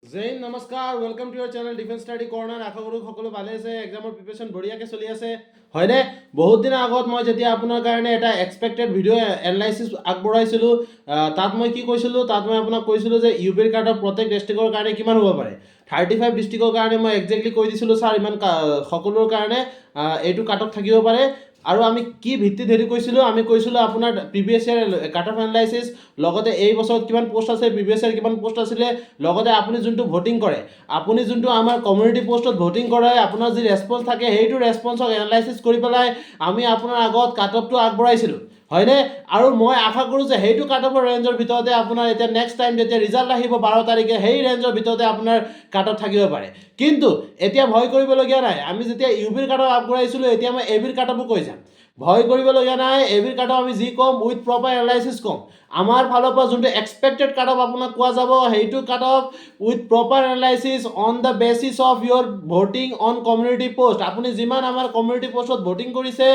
জৈন নমস্কাৰ welcome to your channel defence study corner. আশা কৰোঁ সকলো ভালে আছে, এক্সামৰ প্ৰিপেৰেশ্যন বঢ়িয়াকৈ চলি আছে হয়নে। বহুত দিনৰ আগত মই যেতিয়া আপোনাৰ কাৰণে এটা এক্সপেক্টেড ভিডিঅ' এনালাইচিছ আগবঢ়াইছিলোঁ, তাত মই কি কৈছিলোঁ, তাত মই আপোনাক কৈছিলোঁ যে ইউ পিৰ কাৰ্ডৰ প্ৰত্যেক ডিষ্ট্ৰিক্টৰ কাৰণে কিমান হ'ব পাৰে। 35 ডিষ্ট্ৰিক্টৰ কাৰণে মই একজেক্টলি কৈ দিছিলোঁ ছাৰ ইমান সকলোৰ কাৰণে এইটো কাট অফ থাকিব পাৰে। আৰু আমি কি ভিত্তিত হেৰি কৈছিলোঁ, আমি কৈছিলোঁ আপোনাৰ প্ৰিভিয়াছ ইয়াৰ কাট অফ এনালাইচিছ, লগতে এই বছৰত কিমান পোষ্ট আছে, প্ৰিভিয়াছ ইয়াৰ কিমান পোষ্ট আছিলে, লগতে আপুনি যোনটো ভোটিং কৰে, আপুনি যোনটো আমাৰ কমিউনিটি পোষ্টত ভোটিং কৰে, আপোনাৰ যি ৰেছপন্স থাকে সেইটো ৰেছপন্সক এনালাইচিছ কৰি পেলাই আমি আপোনাৰ আগত কাট অফটো আগবঢ়াইছিলোঁ হয়নে। আৰু মই আশা কৰোঁ যে সেইটো কাট অফৰ ৰেঞ্জৰ ভিতৰতে আপোনাৰ এতিয়া নেক্সট টাইম যেতিয়া ৰিজাল্ট আহিব 12 তাৰিখে, সেই ৰেঞ্জৰ ভিতৰতে আপোনাৰ কাট অফ থাকিব পাৰে। কিন্তু এতিয়া ভয় কৰিবলগীয়া নাই, আমি যেতিয়া ইউ বিৰ কাট অফ আগবঢ়াইছিলোঁ, এতিয়া মই এ বিৰ কাট অফো কৈ যাম। ভয় কৰিবলগীয়া নাই, এ বিৰ কাট অফ আমি যি ক'ম উইথ প্ৰপাৰ এনালাইচিছ ক'ম। আমাৰ ফালৰ পৰা যোনটো এক্সপেক্টেড কাট অফ আপোনাক কোৱা যাব, সেইটো cut off with proper analysis on the basis of year voting on community post. আপুনি যিমান আমাৰ কমিউনিটি পোষ্টত ভোটিং কৰিছে,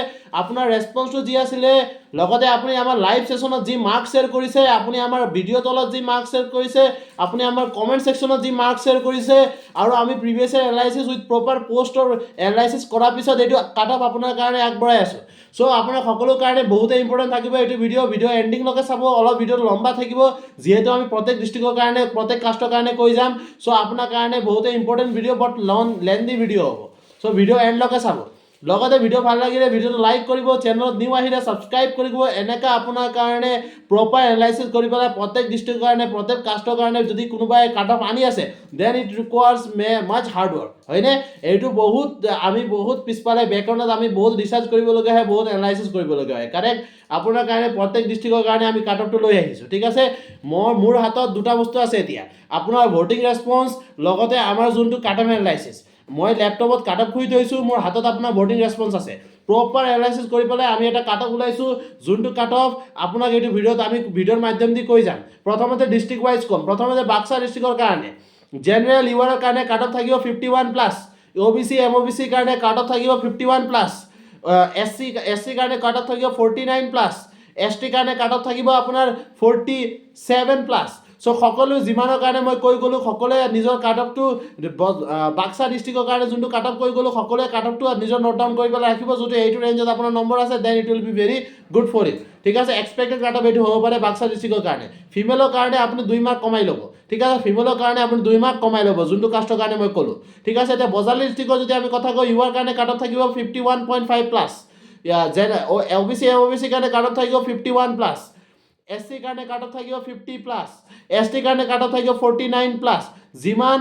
আপোনাৰ ৰেছপন্সটো যি আছিলে, লগতে আপুনি আমাৰ লাইভ ছেশ্যনত যি মাৰ্ক শ্বেয়াৰ কৰিছে, আপুনি আমাৰ ভিডিঅ' তলত যি মাৰ্ক শ্বেয়াৰ কৰিছে, আপুনি আমাৰ কমেণ্ট ছেকশ্যনত যি মাৰ্ক শ্বেয়াৰ কৰিছে, আৰু আমি previous year analysis with proper পোষ্টৰ এনালাইচিছ কৰাৰ পিছত এইটো কাট অফ আপোনাৰ কাৰণে আগবঢ়াই আছোঁ। চ' আপোনাৰ সকলো কাৰণে বহুতেই ইম্পৰ্টেণ্ট থাকিব এইটো ভিডিঅ' এণ্ডিংলৈকে চাব। অলপ ভিডিঅ'টো লম্বা থাকিব, যিহেতু আমি প্ৰত্যেক ডিষ্ট্ৰিক্টৰ কাৰণে, প্ৰত্যেক কাষ্টৰ কাৰণে কৈ যাম। চ' আপোনাৰ কাৰণে বহুতেই ইম্পৰ্টেণ্ট ভিডিঅ' বাট লেন্দি ভিডিঅ' হ'ব। চ' ভিডিঅ' এণ্ডলৈকে চাব। লগতে ভিডিঅ' ভাল লাগিলে ভিডিঅ'টো লাইক কৰিব, চেনেলত নিউ আহিলে ছাবস্ক্ৰাইব কৰিব। এনেকৈ আপোনাৰ কাৰণে প্ৰপাৰ এনালাইচিছ কৰি পেলাই প্ৰত্যেক ডিষ্ট্ৰিক্টৰ কাৰণে, প্ৰত্যেক কাষ্টৰ কাৰণে যদি কোনোবাই কাট অফ আনি আছে, then it requires much hard work হয়নে। এইটো বহুত আমি বহুত পিছফালে বেকগ্ৰাউণ্ডত আমি বহুত ৰিচাৰ্চ কৰিবলগীয়া হয়, বহুত এনালাইচিছ কৰিবলগীয়া হয়। কাৰেক্ট আপোনাৰ কাৰণে প্ৰত্যেক ডিষ্ট্ৰিক্টৰ কাৰণে আমি কাট অফটো লৈ আহিছোঁ। ঠিক আছে, মোৰ হাতত দুটা বস্তু আছে এতিয়া, আপোনাৰ ভোটিং ৰেছপন্স, লগতে আমাৰ যোনটো কাট অফ এনালাইচিছ। মই লেপটপত কাট অফ খুলি থৈছোঁ, মোৰ হাতত আপোনাৰ ভোটিং ৰেছপন্স আছে। প্ৰপাৰ এনালাইচিছ কৰি পেলাই আমি এটা কাট অফ ওলাইছোঁ, যোনটো কাট অফ আপোনাক এইটো ভিডিঅ'ত আমি ভিডিঅ'ৰ মাধ্যমেদি কৈ যাম। প্ৰথমতে ডিষ্ট্ৰিক্ট ৱাইজ ক'ম। প্ৰথমতে বাক্সা ডিষ্ট্ৰিক্টৰ কাৰণে জেনেৰেল ইউআৰৰ কাৰণে কাট অফ থাকিব 51+, OBC MOBC কাৰণে কাট অফ থাকিব 51+, SC কাৰণে কাট অফ থাকিব 49+, ST কাৰণে কাট অফ থাকিব আপোনাৰ 47+। চ' সকলো যিমানৰ কাৰণে মই কৈ গ'লোঁ, সকলোৱে নিজৰ কাট অফটো বাক্সা ডিষ্ট্ৰিক্টৰ কাৰণে যোনটো কাট অফ কৈ গ'লোঁ, সকলোৱে কাট অফটো নিজৰ নোট ডাউন কৰি পেলাই ৰাখিব। যদি এইটো ৰেঞ্জত আপোনাৰ নম্বৰ আছে, then it will be very good for it. ঠিক আছে, এক্সপেক্টেড কাট অফ এইটো হ'ব পাৰে বাক্সা ডিষ্ট্ৰিক্টৰ কাৰণে। ফিমেলৰ কাৰণে আপুনি 2 মাৰ্ক কমাই ল'ব। ঠিক আছে, ফিমেলৰ কাৰণে আপুনি 2 মাৰ্ক কমাই ল'ব, যোনটো কাষ্টৰ কাৰণে মই ক'লোঁ। ঠিক আছে, এতিয়া বজালী ডিষ্ট্ৰিক্টৰ যদি আমি কথা কওঁ, ইউআৰ কাৰণে কাট অফ থাকিব 51.5+, OBC কাৰণে কাট অফ থাকিব 51+, SC কাৰণে কাট অফ থাকিব 50+, ST কাৰণে কাট অফ থাকিব 49+। যিমান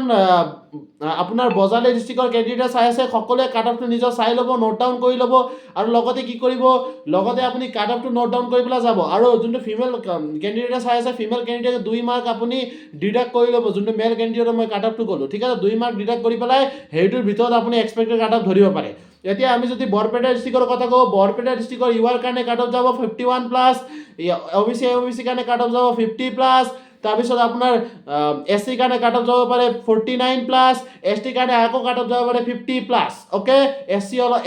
আপোনাৰ বজালী ডিষ্ট্ৰিক্টৰ কেণ্ডিডেট চাই আছে, সকলোৱে কাট অফটো নিজৰ চাই ল'ব, নোট ডাউন কৰি ল'ব। আৰু লগতে কি কৰিব, লগতে আপুনি কাট অফটো নোট ডাউন কৰি পেলাই যাব। আৰু যোনটো ফিমেল কেণ্ডিডেটে চাই আছে, ফিমেল কেণ্ডিডেটে 2 মাৰ্ক আপুনি ডিডাক্ট কৰি ল'ব, যোনটো মেল কেণ্ডিডেটৰ মই কাট অফটো ক'লোঁ। ঠিক আছে, 2 মাৰ্ক ডিডাক্ট কৰি পেলাই সেইটোৰ ভিতৰত আপুনি এক্সপেক্টেড কাট অফ ধৰিব পাৰে। এতিয়া আমি যদি বৰপেটা ডিষ্ট্ৰিক্টৰ কথা কওঁ, বৰপেটা ডিষ্ট্ৰিক্টৰ ইউআৰ কাৰণে কাট অফ যাব 51+, OBC কাৰণে কাট অফ যাব 50+, তাৰপিছত আপোনাৰ SC কাৰণে কাট অফ যাব পাৰে 49+, ST কাৰণে আকৌ কাট অফ যাব পাৰে 50+। অ'কে,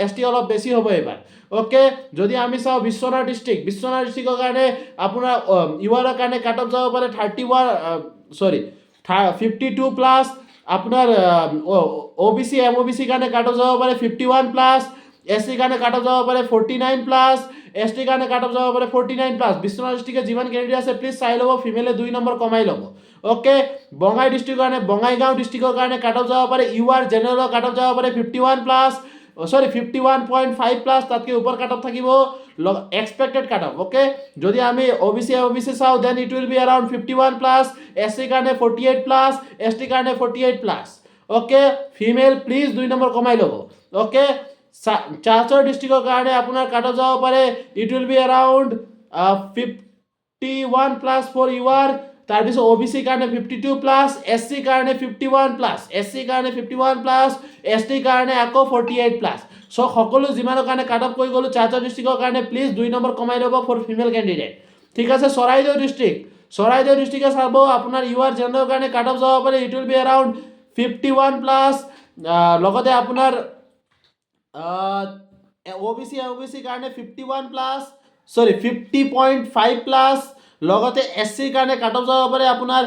ST অলপ বেছি হ'ব এইবাৰ। অ'কে, যদি আমি চাওঁ বিশ্বনাথ ডিষ্ট্ৰিক্টৰ কাৰণে আপোনাৰ ইউআৰৰ কাৰণে কাট অফ যাব পাৰে 52+, আপোনাৰ OBC MOBC কাৰণে কাট অফ যাব পাৰে 51+, SC কাৰণে কাট অফ যাব পাৰে 49+, ST কাৰণে কাট অফ যাব পাৰে 49+। বিশ্বনাথ ডিষ্ট্ৰিক্টে যিমান কেণ্ডিডেট আছে প্লিজ চাই ল'ব, ফিমেলে 2 নম্বৰ কমাই ল'ব। অ'কে, বঙাইগাঁও ডিষ্ট্ৰিক্টৰ কাৰণে কাট অফ যাব পাৰে, ইউআৰ জেনেৰেলৰ কাট অফ যাব পাৰে 51+, তাতকৈ ওপৰ কাট অফ থাকিব এক্সপেক্টেড কাট অফ। অ'কে, যদি আমি OBC চাওঁ, then it will be around 51+, SC কাৰণে 48+, ST কাৰণে 48+। অ'কে, ফিমেল প্লিজ 2 নম্বৰ কমাই ল'ব। অ'কে, চাৰ্চৰ ডিষ্ট্ৰিক্টৰ কাৰণে আপোনাৰ কাট অফ যাব পাৰে, it will be around 51+ for UR. তাৰপিছত OBC কাৰণে 52+, SC কাৰণে 51+, ST কাৰণে আকৌ 48+। চ' সকলো যিমানৰ কাৰণে কাট অফ কৈ গ'লোঁ চাৰ্চৰ ডিষ্ট্ৰিক্টৰ কাৰণে প্লিজ 2 নম্বৰ কমাই ল'ব ফৰ ফিমেল কেণ্ডিডেট। ঠিক আছে, চৰাইদেউ ডিষ্ট্ৰিক্টে চাব, আপোনাৰ ইউআৰ জেনেৰেলৰ কাৰণে কাট অফ যাব পাৰে, ইট উইল বি এৰাউণ্ড 51+, লগতে আপোনাৰ OBC কাৰণে 50.5+, লগতে SC কাৰণে কাট অফ যাব পাৰে আপোনাৰ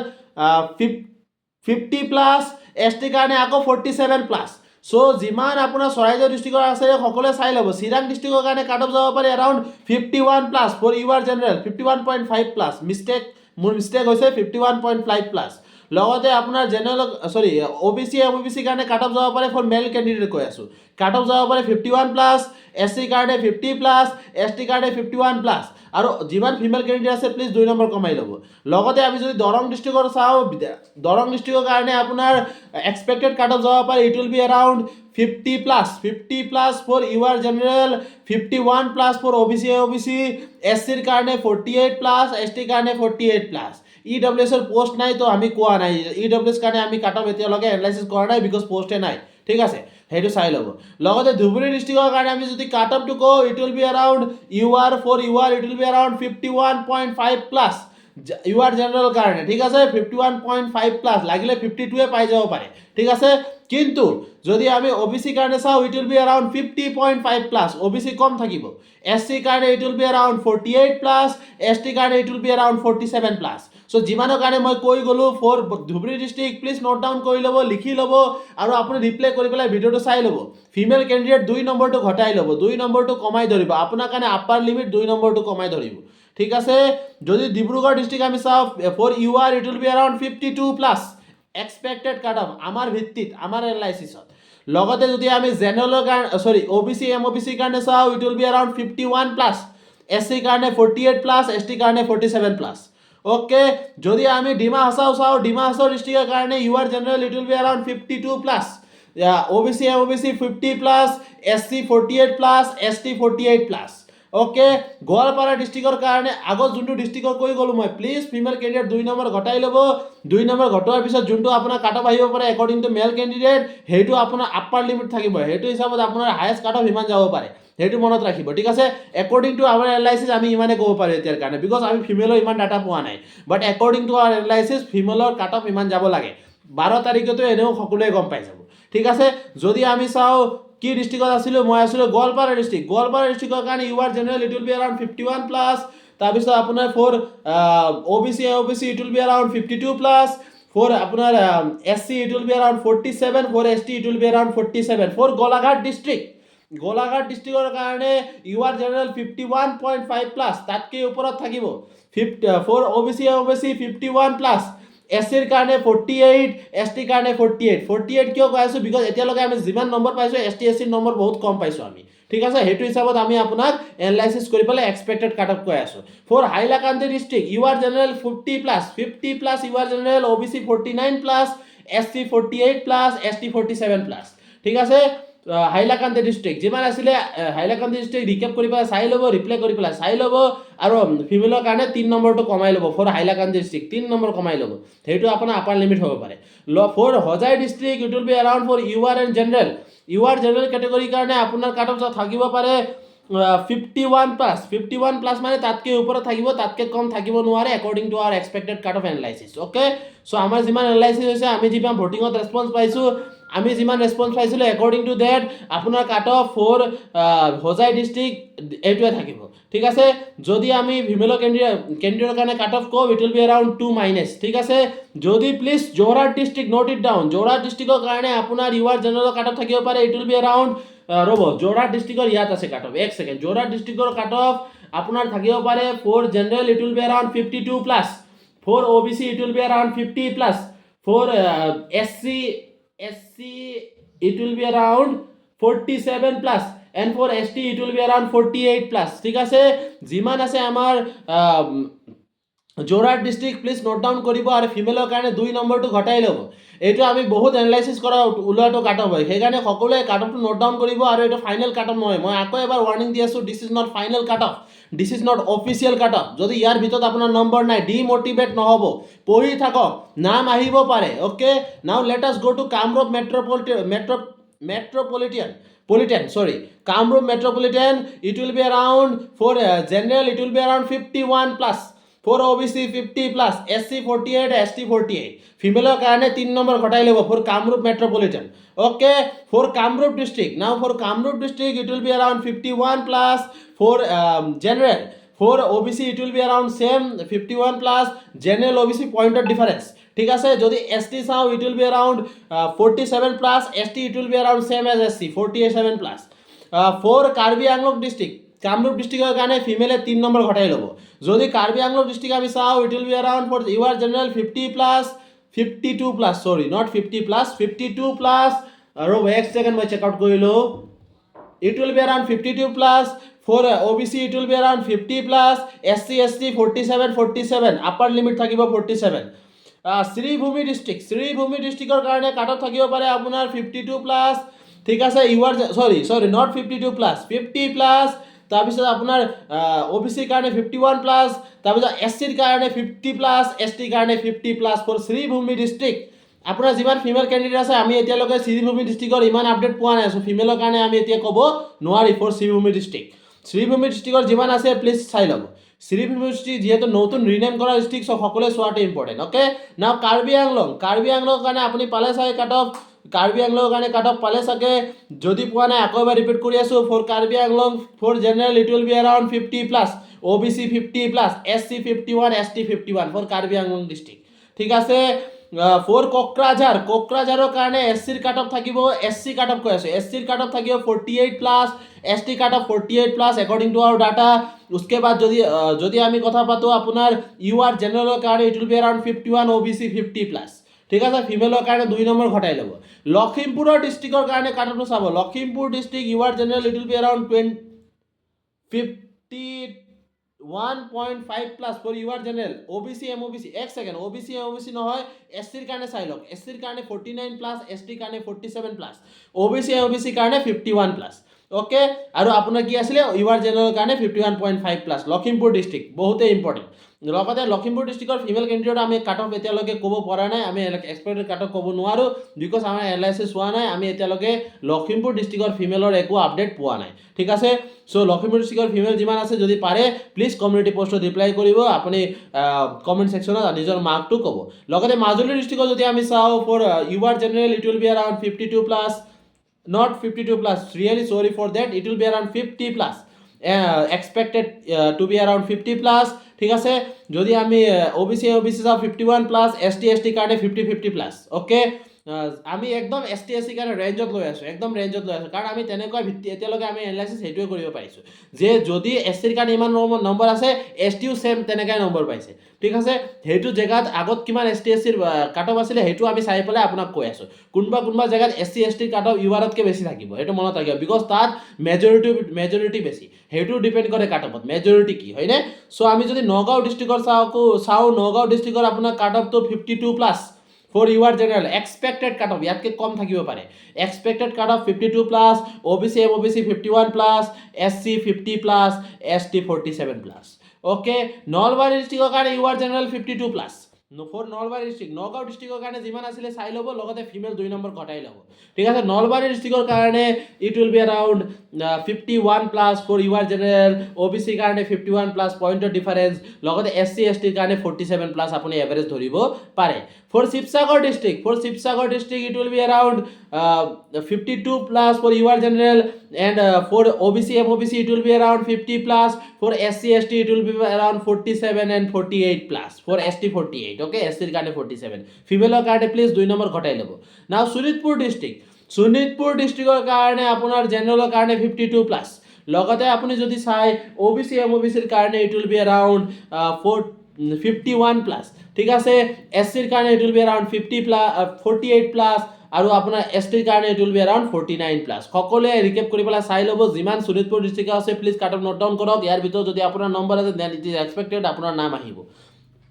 50 প্লাছ, ST কাৰণে আকৌ 47 প্লাছ। সো যিমান আপোনাৰ চৰাইদেউ ডিষ্ট্ৰিক্টৰ আছে সকলোৱে চাই ল'ব। চিৰাং ডিষ্ট্ৰিক্টৰ কাৰণে কাট অফ যাব পাৰে around 51 plus for UR general 51.5 plus. মোৰ মিষ্টেক হৈছে 51.5 প্লাছ। লগতে আপোনাৰ জেনেৰেল OBC কাৰণে কাট অফ যাব পাৰে ফৰ মেল কেণ্ডিডেট কৈ আছোঁ। কাট অফ যাব পাৰে 51 প্লাছ, SC কাৰণে 50 প্লাছ, ST কাৰণে 51 প্লাছ। আৰু যিমান ফিমেল কেণ্ডিডেট আছে প্লিজ 2 নম্বৰ কমাই ল'ব। লগতে আমি যদি দৰং ডিষ্ট্ৰিক্টৰ চাওঁ, দৰং ডিষ্ট্ৰিক্টৰ কাৰণে আপোনাৰ এক্সপেক্টেড কাট অফ যাব পাৰে it will be around 50 plus for UR general, 51 plus for OBC, SCৰ কাৰণে 48 প্লাছ, STৰ কাৰণে 48 প্লাছ। EWSৰ পোষ্ট নাই তো আমি কোৱা নাই, EWS কাৰণে আমি কাট অফ এতিয়ালৈকে এনালাইচিছ কৰা নাই বিকজ পোষ্টে নাই, ঠিক আছে, সেইটো চাই ল'ব। লগতে ধুবুৰী ডিষ্ট্ৰিক্টৰ কাৰণে আমি যদি কাট অফটো কওঁ it will be around UR it will be around 51.5 plus UR general কাৰণে, ঠিক আছে, 51.5 প্লাছ, লাগিলে 52 পাই যাব পাৰে, ঠিক আছে। কিন্তু যদি আমি OBC কাৰণে চাওঁ it will be around 50.5 plus, OBC কম থাকিব। SC কাৰণে it will be around 48 plus, ST কাৰণে it will be around 47 plus. So যিমানৰ কাৰণে মই কৈ গ'লোঁ for Dhubri district please note down কৰি ল'ব, লিখি ল'ব আৰু আপুনি ৰিপ্লে কৰি পেলাই ভিডিঅ'টো চাই ল'ব। ফিমেল কেণ্ডিডেট 2 নম্বৰটো ঘটাই ল'ব, 2 নম্বৰটো কমাই ধৰিব, আপোনাৰ কাৰণে আপাৰ লিমিট 2 নম্বৰটো কমাই ধৰিব, ঠিক আছে। যদি ডিব্ৰুগড় ডিষ্ট্ৰিক্ট আমি চাওঁ for UR it will be around 52 plus expected cut off আমাৰ ভিত্তিত, আমাৰ এনালাইচিছত। লগতে যদি আমি জেনেৰেলৰ কাৰণে OBC MOBCৰ কাৰণে চাওঁ it will be around 51 plus, SCৰ কাৰণে 48 প্লাছ, STৰ কাৰণে 47 প্লাছ। ওকে, যদি আমি ডিমা হাছাও চাওঁ, ডিমা হাছাও ডিষ্ট্ৰিক্টৰ কাৰণে UR general it will be around 52 plus, OBC MOBC 50 plus, SC 48 plus, ST 48 plus. Okay, Goalpara ডিষ্ট্ৰিক্টৰ কাৰণে আগত যোনটো ডিষ্ট্ৰিক্টৰ কৈ গ'লোঁ মই, প্লিজ ফিমেল কেণ্ডিডেট 2 নম্বৰ ঘটাই ল'ব। 2 নম্বৰ ঘটোৱাৰ পিছত যোনটো আপোনাৰ কাট অফ আহিব পাৰে একৰ্ডিং টু মেল কেণ্ডিডেট, সেইটো আপোনাৰ আপাৰ লিমিট থাকিব, সেইটো হিচাপত আপোনাৰ হায়েষ্ট কাট অফ ইমান যাব পাৰে, সেইটো মনত ৰাখিব, ঠিক আছে। একৰ্ডিং টু আৱাৰ এনালাইচিছ আমি ইমানে ক'ব পাৰোঁ এতিয়াৰ কাৰণে, বিকজ আমি ফিমেলৰ ইমান ডাটা পোৱা নাই, but according to our analysis ফিমেলৰ কাট অফ ইমান যাব লাগে। 12 তাৰিখেতো এনেও সকলোৱে গম পাই যাব, ঠিক আছে। যদি আমি চাওঁ কি ডিষ্ট্ৰিক্টত আছিলোঁ, মই আছিলোঁ গোৱালপাৰা ডিষ্ট্ৰিক্টৰ কাৰণে UR general it will be around 51 plus, তাৰপিছত আপোনাৰ for OBC it will be around 52 plus, for আপোনাৰ SC it will be around 47, for ST it will be around 47, for Golaghat ডিষ্ট্ৰিক্টৰ কাৰণে ইউআৰ জেনেৰেল 51.5 প্লাছ, তাতকৈ ওপৰত থাকিব। ফৰ OBC 51 প্লাছ, SCৰ কাৰণে 48, STৰ কাৰণে 48 কিয় কৈ আছোঁ, বিকজ এতিয়ালৈকে আমি যিমান নম্বৰ পাইছোঁ SCৰ নম্বৰ বহুত কম পাইছোঁ আমি, ঠিক আছে। সেইটো হিচাপত আমি আপোনাক এনালাইচিছ কৰি পেলাই এক্সপেক্টেড কাট অফ কৈ আছোঁ। For Hailakandi district UR general 50 plus UR general, OBC 49 plus, SC 48 plus, ST 47 plus, ঠিক আছে। হাইলাকান্দি ডিষ্ট্ৰিক্ট যিমান আছিলে হাইলাকান্দি ডিষ্ট্ৰিক্ট ৰিকেপ কৰি পেলাই চাই ল'ব, ৰিপ্লে কৰি পেলাই চাই ল'ব, আৰু ফিমেলৰ কাৰণে 3 নম্বৰটো কমাই ল'ব। ফৰ হাইলাকান্দি ডিষ্ট্ৰিক্ট 3 নম্বৰ কমাই ল'ব, সেইটো আপোনাৰ আপাৰ লিমিট হ'ব পাৰে। For Hojai district it will be around for UR general কেটেগৰীৰ কাৰণে আপোনাৰ কাট অফ থাকিব পাৰে 51 প্লাছ মানে তাতকৈ ওপৰত থাকিব, তাতকৈ কম থাকিব নোৱাৰে according to our expected cut off analysis. Okay, so' আমাৰ যিমান এনালাইচিছ হৈছে, আমি যিমান ভোটিঙত ৰেছপন্স পাইছোঁ, আমি যিমান ৰেছপন্স পাইছিলোঁ একৰ্ডিং টু ডেট আপোনাৰ cut off for Hojai district এইটোৱে থাকিব, ঠিক আছে। যদি আমি ফিমেলৰ কেণ্ডিডেটৰ কাৰণে কাট অফ কওঁ ইট উইল বি এৰাউণ্ড 2-, ঠিক আছে। যদি please Jorhat district note it down, Jorhat ডিষ্ট্ৰিক্টৰ কাৰণে আপোনাৰ ইউআৰ জেনেৰেলৰ কাট অফ থাকিব পাৰে it will be around Jorhat ডিষ্ট্ৰিক্টৰ ইয়াত আছে কাট অফ, এক ছেকেণ্ড, যোৰহাট ডিষ্ট্ৰিক্টৰ কাট অফ আপোনাৰ থাকিব পাৰে for general it will be around 52 plus, for OBC it will be around 50 plus, for SC it will be around 47 plus, and for ST it will be around 48 plus, ঠিক আছে। যিমান আছে আমাৰ Jorhat district please note down কৰিব, আৰু ফিমেলৰ কাৰণে 2 নম্বৰটো ঘটাই ল'ব। এইটো আমি বহুত এনালাইচিছ কৰা ওলোৱাটো কাট অফ হয়, সেইকাৰণে সকলোৱে কাট অফটো নোট ডাউন কৰিব, আৰু এইটো ফাইনেল কাট অফ নহয়। মই আকৌ এবাৰ ৱাৰ্নিং দি আছোঁ, this is not final cut off, this is not official cut off. যদি ইয়াৰ ভিতৰত আপোনাৰ নম্বৰ নাই, ডিমোটিভেট নহ'ব, পঢ়ি থাকক, নাম আহিব পাৰে। অ'কে, নাও let us go' to Kamrup Kamrup Metropolitan, it will be around for general it will be around 51 plus, for OBC 50 plus, SC 48, ST 48, female কাৰণে 3 নম্বৰ ঘটাই ল'ব for Kamrup Metropolitan. Okay, for Kamrup district, now for Kamrup district it will be around 51 plus, for general, for OBC it will be around same 51 plus, general OBC point of difference, ঠিক আছে যদি ST চাওঁ it will be around 47 plus ST it will be around same as SC 47 plus for Karbi Anglong district Kamrup ডিষ্ট্ৰিক্টৰ কাৰণে ফিমেলে 3 number ঘটাই ল'ব যদি Karbi Anglong district আমি চাওঁ it will be around for UR general 50 plus 52 plus sorry not 50 plus 52 plus আৰু এক second মই চেক আউট কৰিলোঁ it will be around 52 plus for OBC it will be around 50 plus SC ST 47 upper limit থাকিব 47 শ্ৰীভূমি ডিষ্ট্ৰিক্টৰ কাৰণে cut off থাকিব পাৰে আপোনাৰ 52 প্লাছ ঠিক আছে ইউআৰ সৰি নট 52 প্লাছ 50 প্লাছ তাৰপিছত আপোনাৰ OBCৰ কাৰণে 51 প্লাছ তাৰপিছত SCৰ কাৰণে 50 প্লাছ STৰ কাৰণে 50 প্লাছ ফৰ শ্ৰীভূমি ডিষ্ট্ৰিক্ট আপোনাৰ যিমান ফিমেল কেণ্ডিডেট আছে আমি এতিয়ালৈকে শ্ৰীভূমি ডিষ্ট্ৰিক্টৰ ইমান আপডেট পোৱা নাই ফিমেলৰ কাৰণে আমি এতিয়া ক'ব নোৱাৰি ফৰ শ্ৰীভূমি ডিষ্ট্ৰিক্টৰ যিমান আছে প্লিজ চাই ল'ব শ্ৰীভূমি ডিষ্ট্ৰিক্ট যিহেতু নতুন ৰিনেম কৰা ডিষ্ট্ৰিক্ট সকলোৱে চোৱাটো ইম্পৰ্টেণ্ট অ'কে নাও কাৰ্বি আংলঙৰ কাৰণে আপুনি পালে চাগে কাট অফ কাৰ্বি আংলঙৰ কাৰণে কাট অফ পালে চাগে যদি পোৱা নাই আকৌ এবাৰ ৰিপিট কৰি আছোঁ for Karbi Anglong for general it will be around 50 plus OBC 50 plus SC 51 ST 51 for Karbi Anglong district ঠিক আছে ফৰ কোকৰাঝাৰৰ কাৰণে SCৰ কাট অফ থাকিব SC কাট অফ কৈ আছোঁ SCৰ কাট অফ থাকিব 48 plus ST cut off 48 plus according to our data उसके बाद যদি আমি কথা পাতো আপোনাৰ ইউআৰ জেনেৰেলৰ কাৰণে it will be around 51 OBC 50 plus ঠিক আছে ফিমেলৰ কাৰণে 2 নম্বৰ ঘটাই ল'ব লখিমপুৰৰ ডিষ্ট্ৰিক্টৰ কাৰণে কাট অফটো চাব Lakhimpur district UR general it will be around 51.5 plus for UR general OBC MOBC এক ছেকেণ্ড OBC MOBC নহয় SCৰ কাৰণে চাই লওক SCৰ কাৰণে 49 প্লাছ STৰ কাৰণে 47 প্লাছ OBC MOBC কাৰণে 51 প্লাছ ওকে আৰু আপোনাৰ কি আছিলে ইউআৰ জেনেৰেলৰ কাৰণে 51.5 প্লাছ লখিমপুৰ ডিষ্ট্ৰিক্ট বহুতে ইম্পৰ্টেণ্ট লগতে লখিমপুৰ ডিষ্ট্ৰিক্টৰ ফিমেল কেণ্ডিডেট আমি কাট অফ এতিয়ালৈকে ক'ব পৰা নাই আমি এক্সপেক্টেড কাট অফ ক'ব নোৱাৰোঁ বিকজ আমাৰ এনালাইচিছ হোৱা নাই আমি এতিয়ালৈকে লখিমপুৰ ডিষ্ট্ৰিক্টৰ ফিমেলৰ একো আপডেট পোৱা নাই ঠিক আছে চ' লখিমপুৰ ডিষ্ট্ৰিক্টৰ ফিমেল যিমান আছে যদি পাৰে প্লিজ কমিউনিটি পষ্টত ৰিপ্লাই কৰিব আপুনি কমেণ্ট ছেকশ্যনত নিজৰ মাৰ্কটো ক'ব লগতে মাজুলী ডিষ্ট্ৰিক্টত যদি আমি চাওঁ for UR general it will be around 52 plus not 52 plus really sorry for that it will be around 50 plus expected to be around 50 plus ঠিক আছে যদি আমি OBC চাওঁ 51 plus ST কাৰণে 50 plus ওকে আমি একদম ST কাৰণে ৰেঞ্জত লৈ আছোঁ কাৰণ আমি তেনেকুৱা এতিয়ালৈকে আমি এনালাইচিছ সেইটোৱে কৰিব পাৰিছোঁ যে যদি SCৰ কাৰণে ইমান নম্বৰ আছে STও চেম তেনেকৈ নম্বৰ পাইছে ঠিক আছে সেইটো জেগাত আগত কিমান STৰ কাট অফ আছিলে সেইটো আমি চাই পেলাই আপোনাক কৈ আছোঁ কোনোবা জেগাত STৰ কাট অফ ইউআৰতকৈ বেছি থাকিব সেইটো মনত ৰাখিব বিকজ তাত মেজৰিটি বেছি সেইটো ডিপেণ্ড কৰে কাট অফত মেজৰিটি কি হয়নে চ' আমি যদি নগাঁও ডিষ্ট্ৰিক্টৰ চাওঁ নগাঁও ডিষ্ট্ৰিক্টৰ আপোনাৰ কাট অফটো 52 plus for UR general expected cut off ইয়াতকৈ কম থাকিব পাৰে expected cut off 52 plus OBC MOBC 51 plus SC 50 plus ST 47 plus okay Nalbari ডিষ্ট্ৰিক্টৰ কাৰণে UR general 52 plus for Nalbari district Nagaon ডিষ্ট্ৰিক্টৰ কাৰণে যিমান আছিলে চাই ল'ব লগতে ফিমেল 2 নম্বৰ ঘটাই ল'ব ঠিক আছে নলবাৰী ডিষ্ট্ৰিক্টৰ কাৰণে it will be around 51 plus for UR general OBC কাৰণে 51 প্লাছ পইণ্টৰ ডিফাৰেঞ্চ লগতে SC STৰ কাৰণে 47 প্লাছ আপুনি এভাৰেজ ধৰিব পাৰে for Sivasagar district it will be around 52 plus for UR general and for OBC MOBC it will be around 50 plus for SC ST it will be around 47 and 48 plus for ST 48 okay SC ৰ কাৰণে 47 ফিমেলৰ কাৰণে please 2 number ঘটাই ল'ব নাও শোণিতপুৰ ডিষ্ট্ৰিক্টৰ কাৰণে আপোনাৰ জেনেৰেলৰ কাৰণে 52 প্লাছ লগতে আপুনি যদি চাই OBC MOBCৰ কাৰণে it will be around 51 plus ঠিক আছে SCৰ কাৰণে it will be around 48 plus আৰু আপোনাৰ STৰ কাৰণে it will be around 49 plus সকলোৱে ৰিকেপ কৰি পেলাই চাই ল'ব যিমান শোণিতপুৰ ডিষ্ট্ৰিক্ট আছে please cut off note down কৰক ইয়াৰ ভিতৰত যদি আপোনাৰ নম্বৰ আছে দেন ইট ইজ এক্সপেক্টেড আপোনাৰ নাম আহিব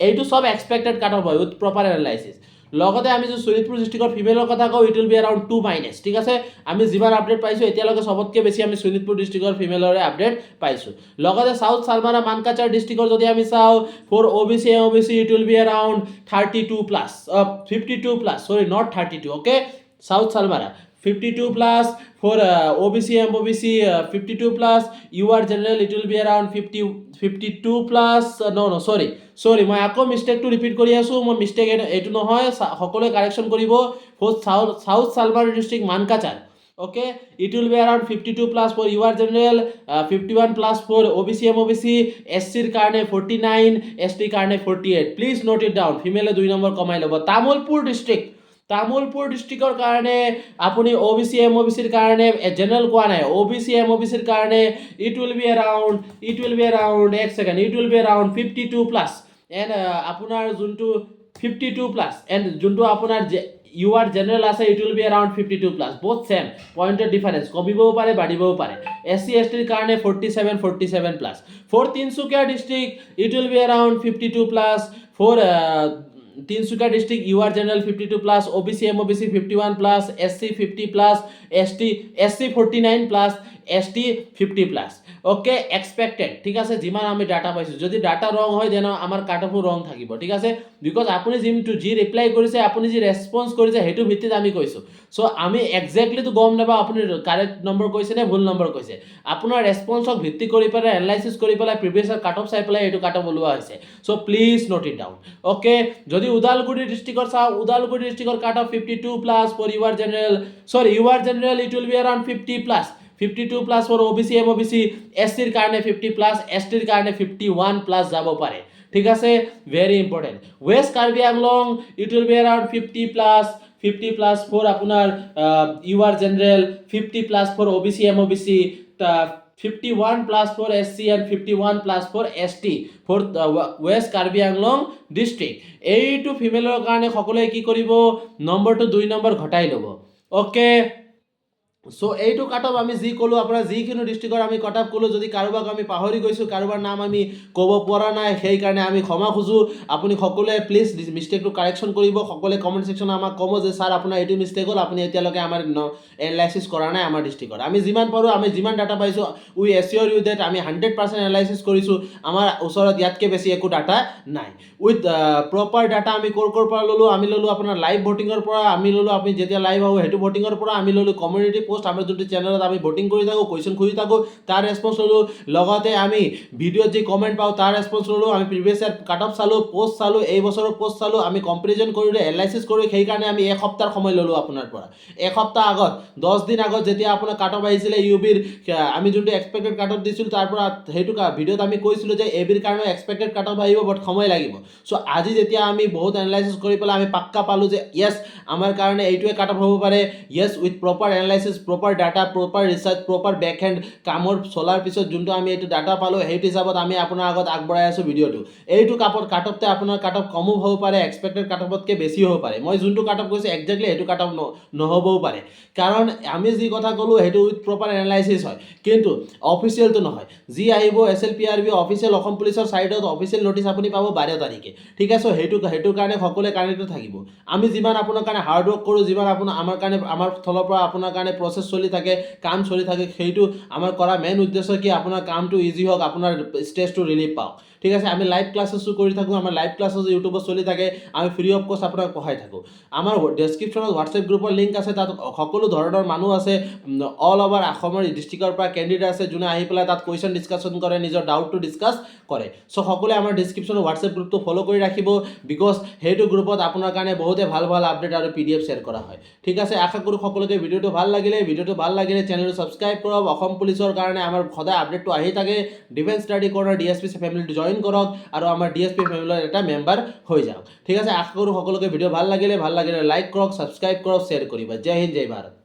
এইটো সব এক্সপেক্টেড কাট অফ হয় উইথ প্ৰপাৰ এনালাইচিছ লগতে আমি যে শোণিতপুৰ ডিষ্ট্ৰিক্টৰ ফিমেলৰ কথা কওঁ it will be around 2 minus ঠিক আছে আমি যিমান আপডেট পাইছোঁ এতিয়ালৈকে সবতকৈ বেছি আমি শোণিতপুৰ ডিষ্ট্ৰিক্টৰ ফিমেলৰে আপডেট পাইছোঁ লগতে সাউথ চালমাৰা মানকাচাৰ ডিষ্ট্ৰিক্টৰ যদি আমি চাওঁ for OBC it will be around 52 plus 52 plus sorry not 32 okay South Salmara 52 plus for OBC MOBC 52 plus UR general it will be around 52 plus sorry মই আকৌ মিস্টেকটো ৰিপিট কৰি আছোঁ মই মিস্টেক এইটো নহয় সকলোৱে কাৰেকশ্যন কৰিব for south Salmara district Mankachar Okay, it will be around 52 plus for UR general, 51 plus for OBC MOBC, SC karne 49, ST karne 48. Please note it down. Female 2 number কমাই লব। তামুলপুৰ ডিস্ট্ৰিক্টৰ কাৰণে আপুনি OBC MOBC ৰ কাৰণে জেনাৰেল কোৱা নাই, OBC MOBC ৰ কাৰণে it will be around এক second, it will be around 52 plus and আপোনাৰ যোনটো 52 plus and যোনটো আপোনাৰ UR general আছে it will be around 52 plus, both same, pointer difference কমিবও পাৰে বাঢ়িবও পাৰে। SC ST ৰ কাৰণে 47 plus। for Tinsukia district it will be around 52 plus, for Tinsukia district UR general 52 plus, OBC MOBC 51 plus, SC 50 plus, SC 49 plus, ST 50 plus। Okay, expected, ঠিক আছে, যিমান আমি data পাইছো, যদি ডাটা ৰং হয় দেন আমাৰ কাট অফো ৰং থাকিব, ঠিক আছে, বিকজ আপুনি যি ৰিপ্লাই কৰিছে, আপুনি যি ৰেছপন্স কৰিছে সেইটো ভিত্তিত আমি কৈছো। সো আমি এক্সেক্টলি তো গম নাপাওঁ আপুনি কাৰেক্ট নম্বৰ কৈছে নে ভুল নম্বৰ কৈছে। আপোনাৰ ৰেছপন্সক ভিত্তি কৰি পেলাই এনালাইসিস কৰি পেলাই প্ৰিভিয়াস কাট অফ চাই পেলাই এইটো কাট অফ ওলোৱা হৈছে। So please note it down. Okay, যদি ওদালগুৰি ডিস্ট্ৰিক্টৰ চাওঁ, ওদালগুৰি ডিস্ট্ৰিক্টৰ cut off 52 plus for UR general, UR general it will be around 50 plus, 52 plus for OBC MOBC, SC ৰ কাৰণে 50 প্লাস, ST ৰ কাৰণে 51 প্লাস যাব পাৰে, ঠিক আছে, very important. West Karbi Anglong it will be around 50 plus for আপনার UR general, 50 plus for OBC MOBC, 51 plus for SC and 51 plus for ST for west Karbi Anglong district. এইটো ফিমেলৰ কাৰণে সকলোৱে কি কৰিব, নম্বৰটো 2 নম্বৰ ঘটাই ল'ব। ওকে, সো এইটো কাট অফ আমি যি ক'লো, আপোনাৰ যিখিনি ডিস্ট্ৰিক্টৰ আমি কাট অফ ক'লো, যদি কাৰোবাক আমি পাহৰি গৈছোঁ, কাৰোবাৰ নাম আমি ক'ব পৰা নাই, সেইকাৰণে আমি ক্ষমা খোজোঁ। আপুনি সকলোৱে প্লিজ মিষ্টেকটো কাৰেকশ্যন কৰিব। সকলোৱে কমেণ্ট ছেকশ্যনত আমাক ক'ব যে ছাৰ আপোনাৰ এইটো মিষ্টেক হ'ল, আপুনি এতিয়ালৈকে আমাৰ এনালাইচিছ কৰা নাই আমাৰ ডিস্ট্ৰিক্টৰ। আমি যিমান পাৰোঁ, আমি যিমান ডাটা পাইছোঁ, উই এছিয়ৰ ইউ ডেট আমি 100% এনালাইচিছ কৰিছোঁ। আমাৰ ওচৰত ইয়াতকৈ বেছি একো ডাটা নাই। উইথ প্ৰপাৰ ডাটা আমি ক'ৰ পৰা ল'লোঁ, আমি ল'লোঁ আপোনাৰ লাইভ ভোটিঙৰ পৰা, আমি ল'লোঁ আপুনি যেতিয়া লাইভ হ'ব সেইটো ভোটিঙৰ পৰা, আমি ল'লোঁ কমিউনিটি পোষ্ট, আমাৰ যোনটো চেনেলত আমি ভোটিং কৰি থাকোঁ, কুৱেশ্যন খুজি থাকোঁ, তাৰ ৰেছপন্স ল'লোঁ, লগতে আমি ভিডিঅ'ত যি কমেণ্ট পাওঁ তাৰ ৰেছপন্স ল'লোঁ, আমি প্ৰিভিয়াছ ইয়াৰ কাট অফ চালোঁ, পোষ্ট চালোঁ, এই বছৰৰ পোষ্ট চালোঁ, আমি কম্পেৰিজন কৰিলোঁ, এনালাইচিছ কৰি, সেইকাৰণে আমি এসপ্তাহৰ সময় ল'লোঁ আপোনাৰ পৰা। এসপ্তাহ আগত, 10 দিন আগত যেতিয়া আপোনাৰ কাট অফ আহিছিলে ইউবিৰ, আমি যোনটো এক্সপেক্টেড কাট অফ দিছিলোঁ তাৰ পৰা সেইটো ভিডিঅ'ত আমি কৈছিলোঁ যে এবিৰ কাৰণে এক্সপেক্টেড কাট অফ আহিব, বাট সময় লাগিব। সো আজি যেতিয়া আমি বহুত এনালাইচিছ কৰি পেলাই আমি পাক্কা পালোঁ যে য়েছ আমাৰ কাৰণে এইটোৱে কাট অফ হ'ব পাৰে, yes with proper analysis, proper data, proper research, proper backend কামৰ চলাৰ পিছত যোনটো আমি এইটো ডাটা পালোঁ, সেইটো হিচাপত আমি আপোনাৰ আগত আগবঢ়াই আছোঁ ভিডিঅ'টো। এইটো কাট অফতে আপোনাৰ কাট অফ কমো হ'ব পাৰে, এক্সপেক্টেড কাট অফতকৈ বেছিও হ'ব পাৰে। মই যোনটো কাট অফ কৈছোঁ একজেক্টলি সেইটো কাট অফ নহ'বও পাৰে, কাৰণ আমি যি কথা ক'লোঁ সেইটো উইথ প্ৰপাৰ এনালাইচিছ হয়, কিন্তু অফিচিয়েলটো নহয়। যি আহিব SLPRB অফিচিয়েল অসম পুলিচৰ ছাইডত অফিচিয়েল নটিচ আপুনি পাব 12 তাৰিখে, ঠিক আছে। সেইটোৰ কাৰণে সকলোৱে কানেক্টেড থাকিব। আমি যিমান আপোনাৰ কাৰণে হাৰ্ড ৱৰ্ক কৰোঁ, যিমান আমাৰ কাৰণে আমাৰ ফালৰ পৰা আপোনাৰ কাৰণে প্ৰচেছ চলি থাকে, কাম চলি থাকে, সেইটো আমাৰ কৰা মেইন উদ্দেশ্য কি আপোনাৰ কামটো ইজি হওক, আপোনাৰ ষ্ট্ৰেছটো ৰিলিফ পাওক, ঠিক আছে। আমি লাইভ ক্লাছেছো কৰি থাকোঁ, আমাৰ লাইভ ক্লাছেছ ইউটিউবত চলি থাকে, আমি ফ্ৰী অফ কষ্ট আপোনাক পঢ়াই থাকোঁ। আমাৰ ডেছক্ৰিপশ্যনত হোৱাটছএপ গ্ৰুপৰ লিংক আছে, তাত সকলো ধৰণৰ মানুহ আছে, অল অভাৰ অসমৰ ডিষ্ট্ৰিক্টৰ পৰা কেণ্ডিডেট আছে, যোনে আহি পেলাই তাত কুৱেশ্যন ডিছকাশ্যন কৰে, নিজৰ ডাউটটো ডিছকাছ কৰে। চ' সকলোৱে আমাৰ ডেছক্ৰিপশ্যনৰ হোৱাটছএপ গ্ৰুপটো ফ'ল' কৰি ৰাখিব, বিকজ সেইটো গ্ৰুপত আপোনাৰ কাৰণে বহুতে ভাল আপডেট আৰু PDF শ্বেয়াৰ কৰা হয়, ঠিক আছে। আশা কৰোঁ সকলোকে ভিডিঅ'টো ভাল লাগিলে চেনেলটো ছাবস্ক্ৰাইব কৰক। অসম পুলিচৰ কাৰণে আমাৰ সদায় আপডেটটো আহি থাকে। ডিফেন্স ষ্টাডি কৰ্ণাৰ DSP ফেমিলিটো জইন কৰক আৰু আমাৰ DSP ফেমিলিৰ এটা মেম্বাৰ হৈ যাওক, ঠিক আছে। আশা কৰোঁ সকলোকে ভিডিঅ' ভাল লাগিলে লাইক কৰক, ছাবস্ক্ৰাইব কৰক, শ্বেয়াৰ কৰিব। জয় হিন্দ, জয় ভাৰত।